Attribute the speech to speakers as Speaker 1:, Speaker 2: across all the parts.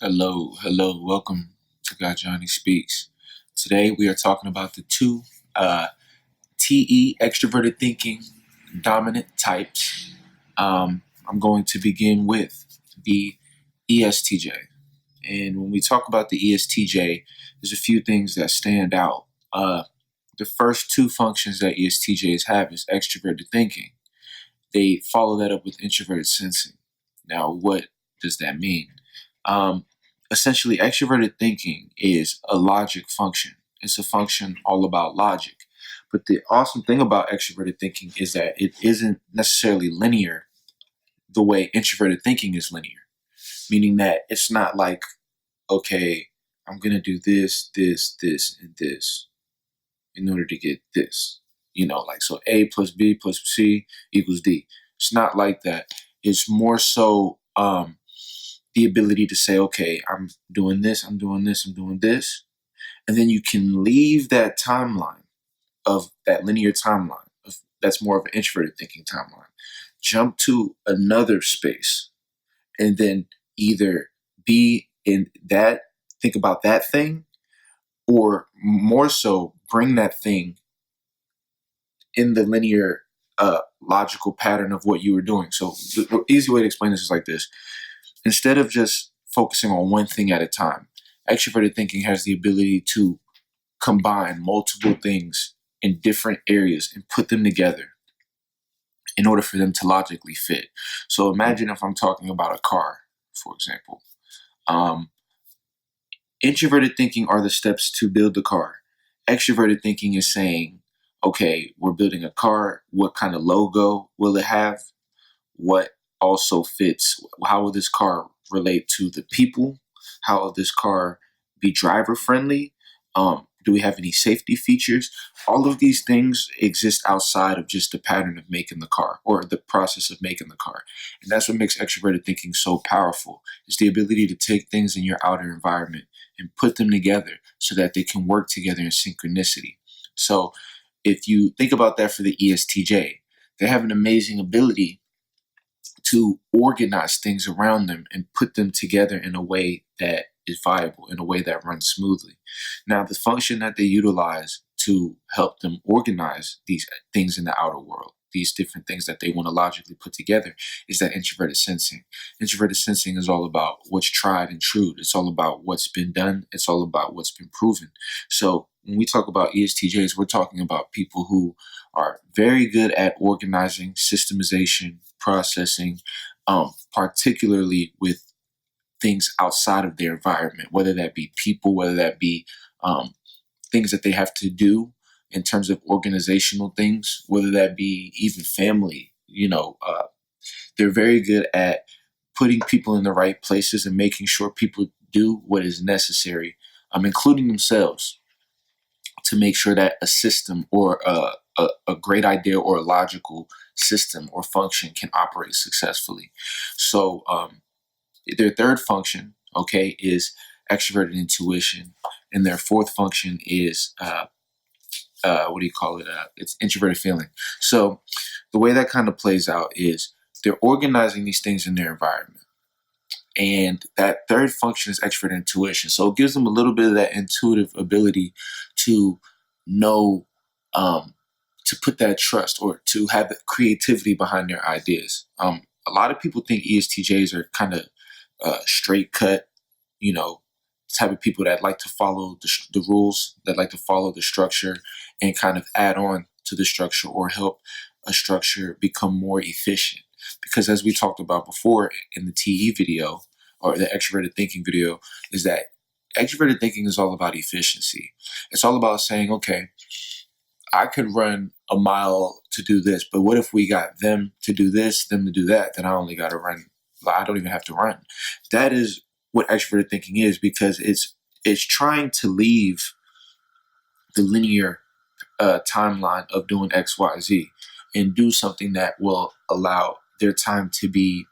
Speaker 1: Hello, welcome to God Johnny Speaks. Today we are talking about the two TE, extroverted thinking, dominant types. I'm going to begin with the ESTJ. And when we talk about the ESTJ, there's a few things that stand out. The first two functions that ESTJs have is extroverted thinking. They follow that up with introverted sensing. Now, what does that mean? Essentially, extroverted thinking is a logic function. It's a function all about logic. But the awesome thing about extroverted thinking is that it isn't necessarily linear the way introverted thinking is linear, meaning that it's not like, okay, I'm going to do this, and this in order to get this. So A plus B plus C equals D. It's not like that. It's more so the ability to say, okay, I'm doing this, I'm doing this, I'm doing this. And then you can leave that timeline of that linear timeline. That's more of an introverted thinking timeline. Jump to another space and then either be in that, think about that thing, or more so bring that thing in the linear logical pattern of what you were doing. So the easy way to explain this is like this. Instead of just focusing on one thing at a time, extroverted thinking has the ability to combine multiple things in different areas and put them together in order for them to logically fit. So imagine if I'm talking about a car, for example. Introverted thinking are the steps to build the car. Extroverted thinking is saying, okay, we're building a car. What kind of logo will it have? What also fits? How will this car relate to the people? How will this car be driver friendly? Do we have any safety features? All of these things exist outside of just the pattern of making the car or the process of making the car. And that's what makes extroverted thinking so powerful. It's the ability to take things in your outer environment and put them together so that they can work together in synchronicity. So if you think about that for the ESTJ, they have an amazing ability to organize things around them and put them together in a way that is viable, in a way that runs smoothly. Now, the function that they utilize to help them organize these things in the outer world, these different things that they want to logically put together, is that introverted sensing. Introverted sensing is all about what's tried and true. It's all about what's been done. It's all about what's been proven. So when we talk about ESTJs, we're talking about people who are very good at organizing, systemization, processing, particularly with things outside of their environment, whether that be people, whether that be things that they have to do in terms of organizational things, whether that be even family. They're very good at putting people in the right places and making sure people do what is necessary, including themselves, to make sure that a system or a great idea or a logical system or function can operate successfully. So their third function, okay, is extroverted intuition, and their fourth function is it's introverted feeling. So the way that kind of plays out is they're organizing these things in their environment. And that third function is extroverted intuition. So it gives them a little bit of that intuitive ability to know, to put that trust or to have the creativity behind their ideas. A lot of people think ESTJs are kind of straight cut, type of people that like to follow the rules, that like to follow the structure and kind of add on to the structure or help a structure become more efficient. Because as we talked about before in the TE video or the extroverted thinking video, is that extroverted thinking is all about efficiency. It's all about saying, okay, I could run a mile to do this, but what if we got them to do this, them to do that, then I only got to run. I don't even have to run. That is what extroverted thinking is, because it's trying to leave the linear timeline of doing X, Y, Z and do something that will allow their time to be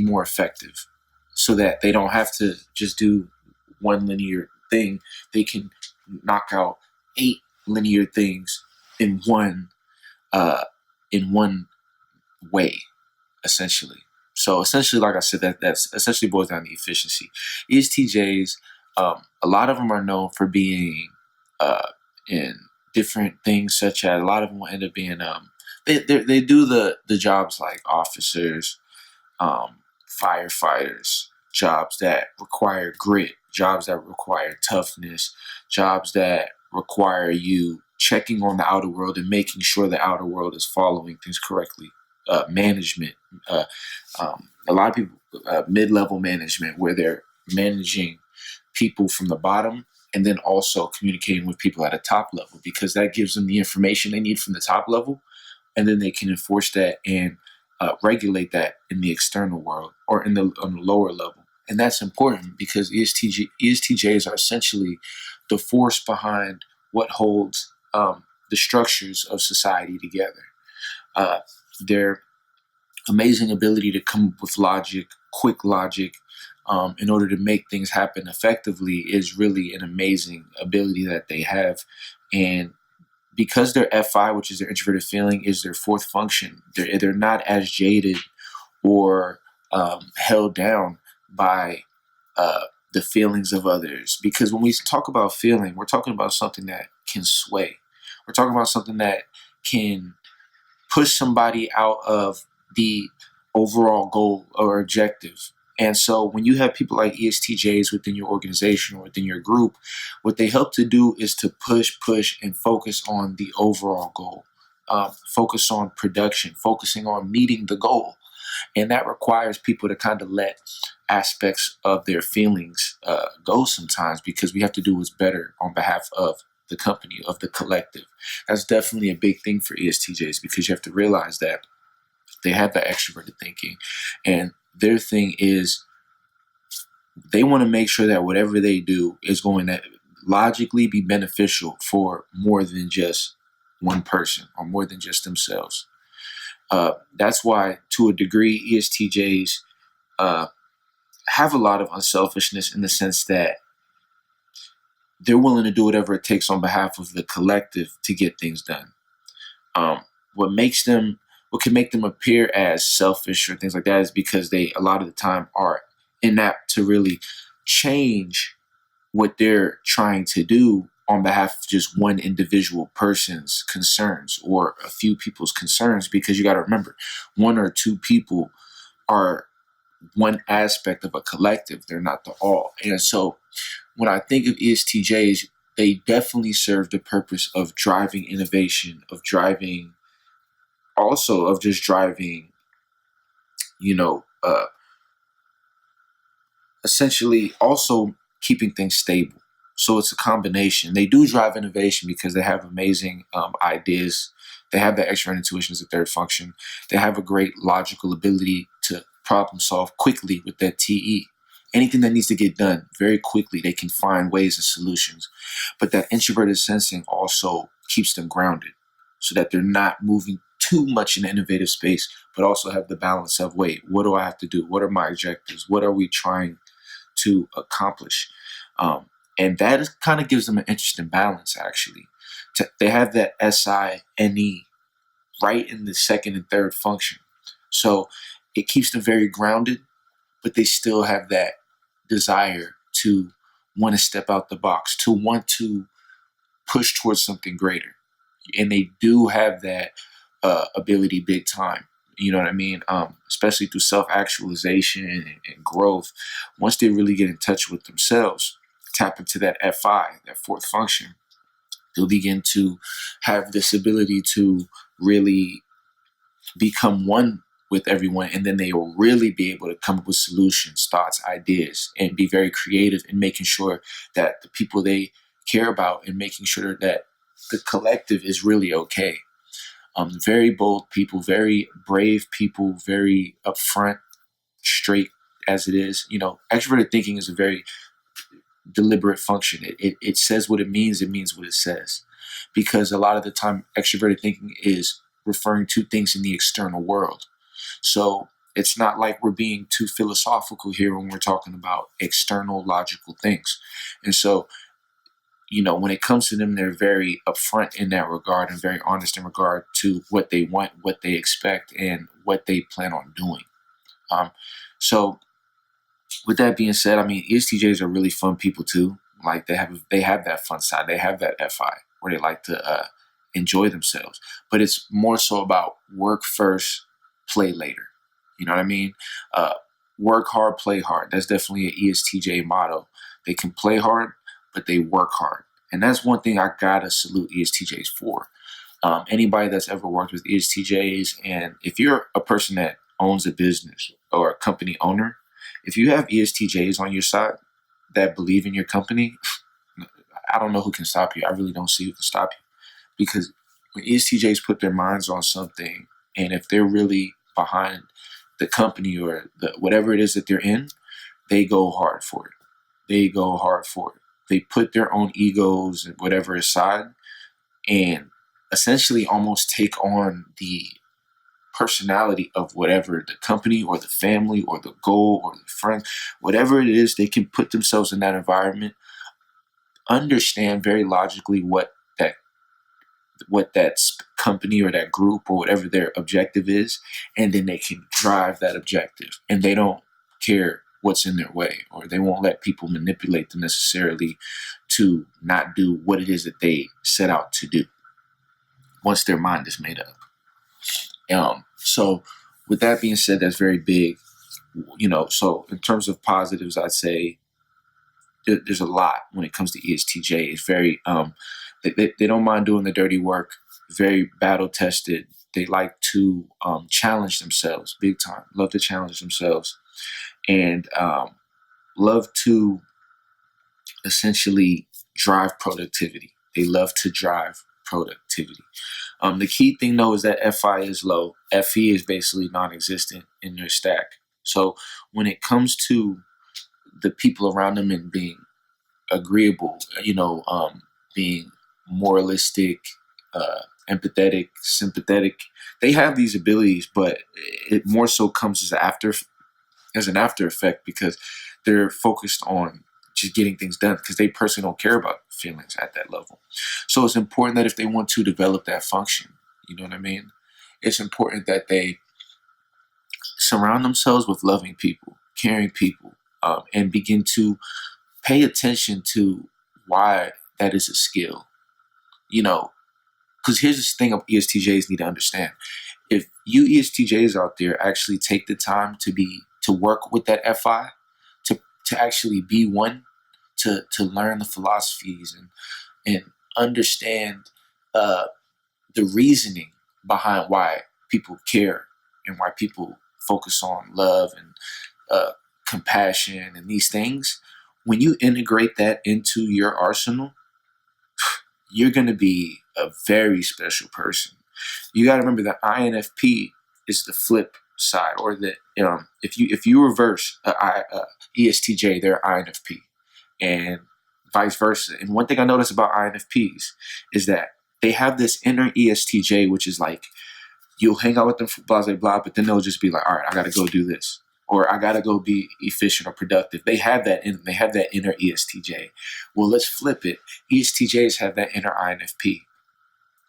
Speaker 1: more effective, so that they don't have to just do one linear thing. They can knock out 8 linear things in one way, essentially. So essentially, like I said, that's essentially boils down to efficiency. ESTJs, a lot of them are known for being in different things, such as a lot of them will end up being they do the jobs like officers, um, firefighters, jobs that require grit, jobs that require toughness, jobs that require you checking on the outer world and making sure the outer world is following things correctly. Management, uh, a lot of people, mid-level management, where they're managing people from the bottom and then also communicating with people at a top level, because that gives them the information they need from the top level, and then they can enforce that and regulate that in the external world or on the lower level. And that's important because ESTJs are essentially the force behind what holds the structures of society together. Their amazing ability to come up with logic, quick logic, in order to make things happen effectively is really an amazing ability that they have. And because their FI, which is their introverted feeling, is their fourth function, they're not as jaded or held down by the feelings of others. Because when we talk about feeling, we're talking about something that can sway. We're talking about something that can push somebody out of the overall goal or objective. And so when you have people like ESTJs within your organization or within your group, what they help to do is to push, and focus on the overall goal. Focus on production, focusing on meeting the goal. And that requires people to kind of let aspects of their feelings go sometimes, because we have to do what's better on behalf of the company, of the collective. That's definitely a big thing for ESTJs, because you have to realize that they have that extroverted thinking, and their thing is they want to make sure that whatever they do is going to logically be beneficial for more than just one person or more than just themselves. That's why, to a degree, ESTJs have a lot of unselfishness, in the sense that they're willing to do whatever it takes on behalf of the collective to get things done. Um, what can make them appear as selfish or things like that is because they, a lot of the time, are inept to really change what they're trying to do on behalf of just one individual person's concerns or a few people's concerns. Because you got to remember, one or two people are one aspect of a collective. They're not the all. And so when I think of ESTJs, they definitely serve the purpose of driving innovation, of just driving, you know, essentially also keeping things stable. So it's a combination. They do drive innovation because they have amazing ideas. They have that extra intuition as a third function. They have a great logical ability to problem solve quickly with that TE. Anything that needs to get done very quickly, they can find ways and solutions. But that introverted sensing also keeps them grounded, so that they're not moving too much in the innovative space, but also have the balance of, wait, what do I have to do? What are my objectives? What are we trying to accomplish? And that kind of gives them an interesting balance, actually. They have that SINE right in the second and third function. So it keeps them very grounded, but they still have that desire to want to step out the box, to want to push towards something greater. And they do have that ability big time. You know what I mean? Especially through self-actualization and growth. Once they really get in touch with themselves, tap into that FI, that fourth function, they'll begin to have this ability to really become one with everyone, and then they will really be able to come up with solutions, thoughts, ideas, and be very creative in making sure that the people they care about, and making sure that the collective is really okay. Very bold people, very brave people, very upfront, straight as it is. Extroverted thinking is a very deliberate function. It says what it means what it says. Because a lot of the time, extroverted thinking is referring to things in the external world. So it's not like we're being too philosophical here when we're talking about external logical things. And so, when it comes to them, they're very upfront in that regard and very honest in regard to what they want, what they expect, and what they plan on doing. So with that being said, I mean, ESTJs are really fun people too. Like they have that fun side. They have that FI where they like to enjoy themselves. But it's more so about work first, play later. You know what I mean? Uh, Work hard, play hard. That's definitely an ESTJ motto. They can play hard, but they work hard. And that's one thing I gotta salute ESTJs for. Anybody that's ever worked with ESTJs, and if you're a person that owns a business or a company owner, if you have ESTJs on your side that believe in your company, I don't know who can stop you. I really don't see who can stop you. Because when ESTJs put their minds on something, and if they're really behind the company or whatever it is that they're in, they go hard for it. They go hard for it. They put their own egos and whatever aside and essentially almost take on the personality of whatever the company or the family or the goal or the friends, whatever it is, they can put themselves in that environment, understand very logically that company or that group or whatever their objective is, and then they can drive that objective, and they don't care what's in their way, or they won't let people manipulate them necessarily to not do what it is that they set out to do once their mind is made up. So with that being said, that's very big. So in terms of positives, I'd say there's a lot when it comes to ESTJ. It's very they don't mind doing the dirty work. Very battle tested. They like to challenge themselves big time. Love to challenge themselves, and love to essentially drive productivity. They love to drive productivity. The key thing though is that FI is low. FE is basically non-existent in their stack. So when it comes to the people around them and being agreeable, being moralistic, empathetic, sympathetic, they have these abilities, but it more so comes as an after effect because they're focused on just getting things done because they personally don't care about feelings at that level. So it's important that if they want to develop that function, you know what I mean? It's important that they surround themselves with loving people, caring people, and begin to pay attention to why that is a skill. Because here's the thing ESTJs need to understand. If you ESTJs out there actually take the time to work with that FI, to actually be one, to learn the philosophies and understand the reasoning behind why people care and why people focus on love and compassion and these things, when you integrate that into your arsenal, you're going to be a very special person. You got to remember that INFP is the flip side, or that if you reverse ESTJ, they're INFP, and vice versa. And one thing I notice about INFPs is that they have this inner ESTJ, which is like you'll hang out with them for blah blah blah, but then they'll just be like, all right, I got to go do this, or I got to go be efficient or productive. They have that inner ESTJ. Well, let's flip it. ESTJs have that inner INFP,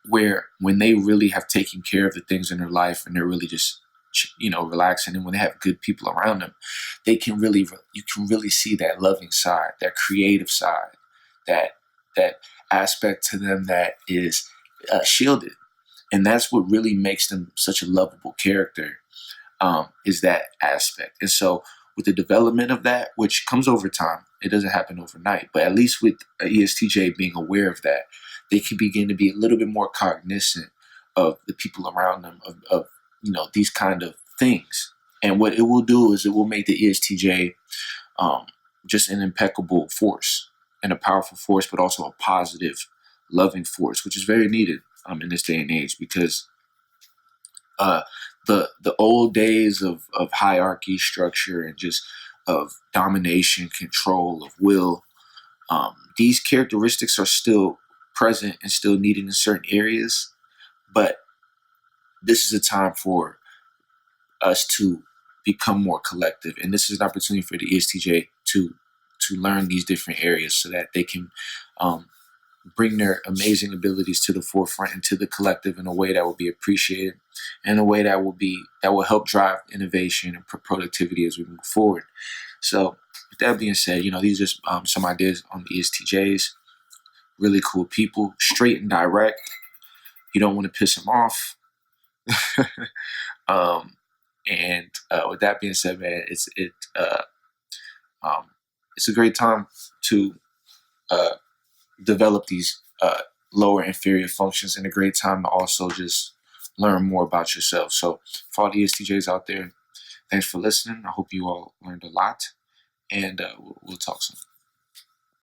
Speaker 1: where when they really have taken care of the things in their life and they're really just relaxing, and when they have good people around them, you can really see that loving side, that creative side, that aspect to them that is shielded, and that's what really makes them such a lovable character, is that aspect. And so with the development of that, which comes over time, it doesn't happen overnight, but at least with ESTJ being aware of that, they can begin to be a little bit more cognizant of the people around them, of these kind of things. And what it will do is it will make the ESTJ just an impeccable force and a powerful force, but also a positive, loving force, which is very needed in this day and age, because the old days of hierarchy, structure, and just of domination, control, of will, these characteristics are still present and still needed in certain areas, but this is a time for us to become more collective, and this is an opportunity for the ESTJ to learn these different areas so that they can bring their amazing abilities to the forefront and to the collective in a way that will be appreciated, and a way that will help drive innovation and productivity as we move forward. So with that being said, these are some ideas on the ESTJs. Really cool people, straight and direct. You don't want to piss them off. And with that being said, man, it's a great time to develop these lower inferior functions, and a great time to also just learn more about yourself. So for all the ESTJs out there, thanks for listening. I hope you all learned a lot, and we'll talk soon.